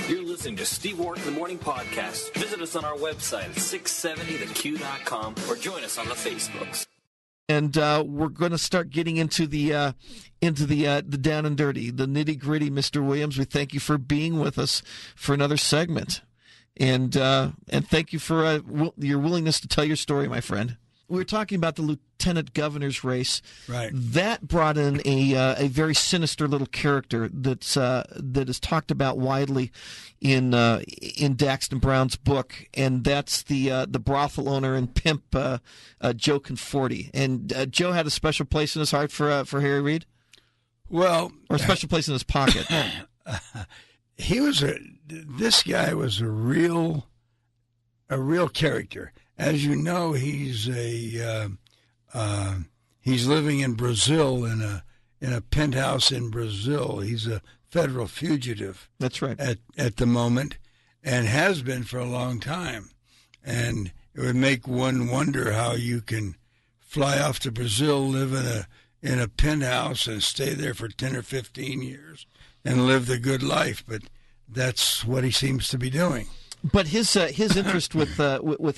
You're listening to Steve Wark in the Morning Podcast. Visit us on our website at 670theq.com or join us on the Facebooks. And we're going to start getting into the down and dirty, the nitty gritty. Mr. Williams, we thank you for being with us for another segment, and thank you for your willingness to tell your story, my friend. We were talking about the lieutenant governor's race. Right. That brought in a very sinister little character that is talked about widely in Daxton Brown's book, and that's the brothel owner and pimp Joe Conforte. And Joe had a special place in his heart for Harry Reid. Well, or a special place in his pocket. This guy was a real character. As you know, he's living in Brazil in a penthouse in Brazil. He's a federal fugitive. That's right. At the moment, and has been for a long time. And it would make one wonder how you can fly off to Brazil, live in a penthouse, and stay there for 10 or 15 years and live the good life. But that's what he seems to be doing. But his interest with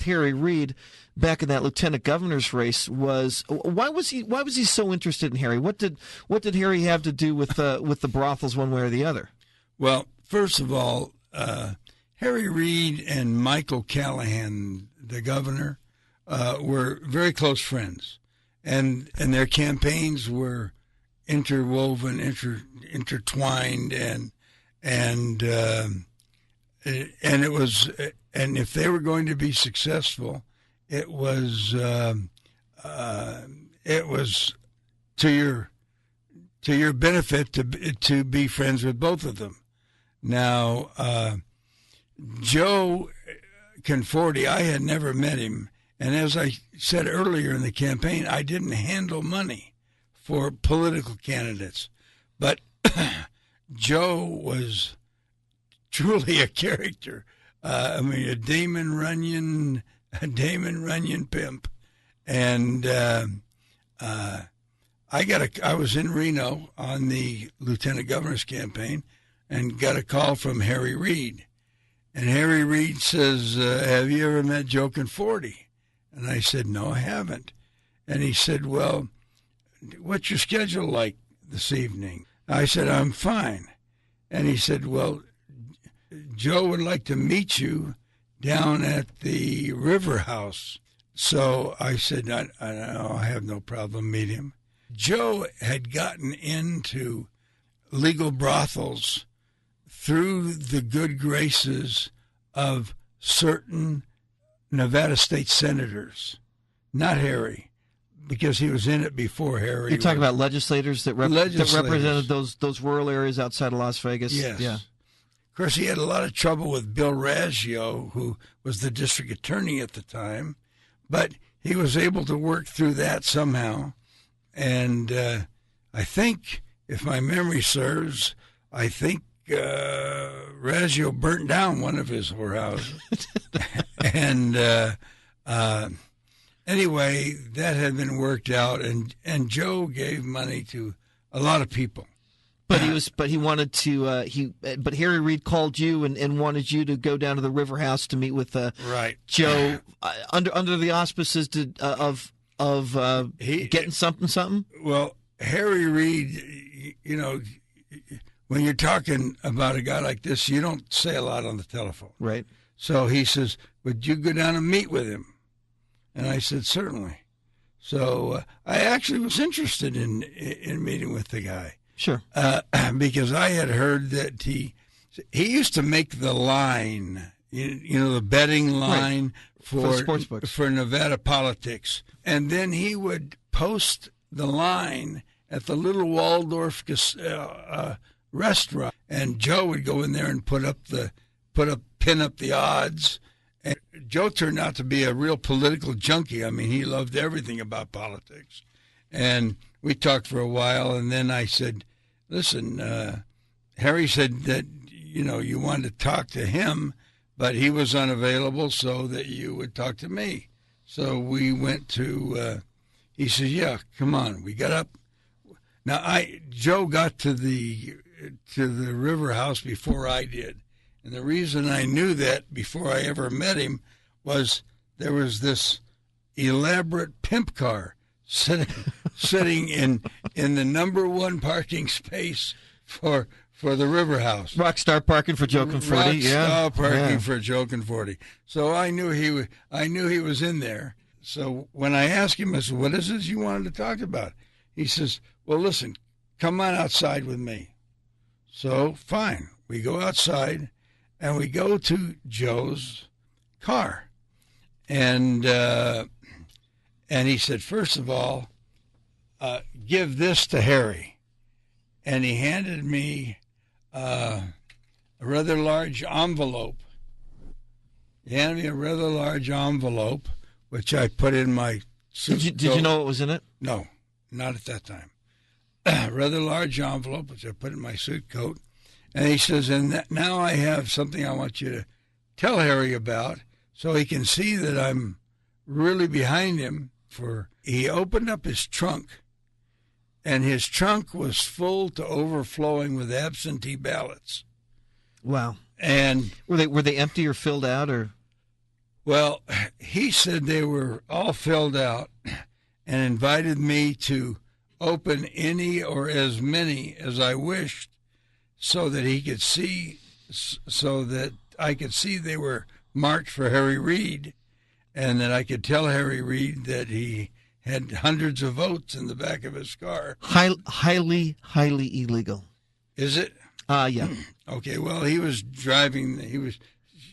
Harry Reid back in that lieutenant governor's race was why was he so interested in Harry? What did Harry have to do with the brothels one way or the other? Well, first of all, Harry Reid and Michael Callahan, the governor, were very close friends, and their campaigns were interwoven, intertwined, and it was, and if they were going to be successful, it was to your benefit to be friends with both of them. Now, Joe Conforte, I had never met him, and as I said earlier in the campaign, I didn't handle money for political candidates, but Joe was truly a character. A Damon Runyon pimp, and I was in Reno on the lieutenant governor's campaign, and got a call from Harry Reid, and Harry Reid says, "Have you ever met Joe Conforte?" And I said, "No, I haven't." And he said, "Well, what's your schedule like this evening?" I said, "I'm fine." And he said, "Well, Joe would like to meet you down at the River House." So I said, I have no problem meeting him. Joe had gotten into legal brothels through the good graces of certain Nevada state senators, not Harry, because he was in it before Harry. You're talking about legislators that represented those rural areas outside of Las Vegas? Yes. Yeah. Of course, he had a lot of trouble with Bill Raggio, who was the district attorney at the time, but he was able to work through that somehow. And I think, if my memory serves, Raggio burnt down one of his whorehouses. And anyway, that had been worked out, and Joe gave money to a lot of people. But Harry Reid called you and wanted you to go down to the River House to meet with right. Joe under the auspices of getting something. Well, Harry Reid, when you're talking about a guy like this, you don't say a lot on the telephone. Right. So he says, "Would you go down and meet with him?" And I said, "Certainly." So I actually was interested in meeting with the guy. Sure. Because I had heard that he used to make the line, the betting line for sports books, for Nevada politics. And then he would post the line at the little Waldorf restaurant. And Joe would go in there and pin up the odds. And Joe turned out to be a real political junkie. I mean, he loved everything about politics. And we talked for a while, and then I said, "Listen, Harry said that, you wanted to talk to him, but he was unavailable, so that you would talk to me." So we went to, he said, "Yeah, come on." We got up. Now, Joe got to the River House before I did, And the reason I knew that before I ever met him was there was this elaborate pimp car sitting in the number one parking space for the River House. Rockstar parking for Joe Conforte. Rockstar parking for Joe Conforte. So I knew he was in there. So when I asked him, I said, "What is this you wanted to talk about?" He says, "Well, listen, come on outside with me." So fine, we go outside, and we go to Joe's car, and he said, "First of all, give this to Harry," and he handed me a rather large envelope. He handed me a rather large envelope, which I put in my suit. Did you know what was in it? No, not at that time. A rather large envelope, which I put in my suit coat. And he says, "And now I have something I want you to tell Harry about so he can see that I'm really behind him." He opened up his trunk, and his trunk was full to overflowing with absentee ballots. Wow. And were they empty or filled out, or? Well, he said they were all filled out and invited me to open any or as many as I wished so that he could see, so that I could see they were marked for Harry Reid, and that I could tell Harry Reid that he had hundreds of votes in the back of his car. Highly illegal. Is it? Yeah. Okay, well, he was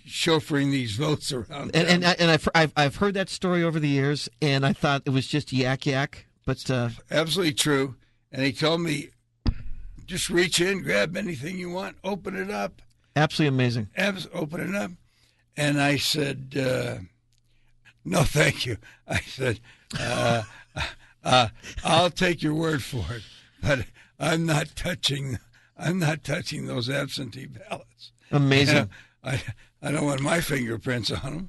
chauffeuring these votes around. And I've heard that story over the years, and I thought it was just yak, but absolutely true. And he told me, just reach in, grab anything you want, open it up. Absolutely amazing. Open it up. And I said, no, thank you. I said, I'll take your word for it, but I'm not touching those absentee ballots. Amazing. I don't want my fingerprints on them.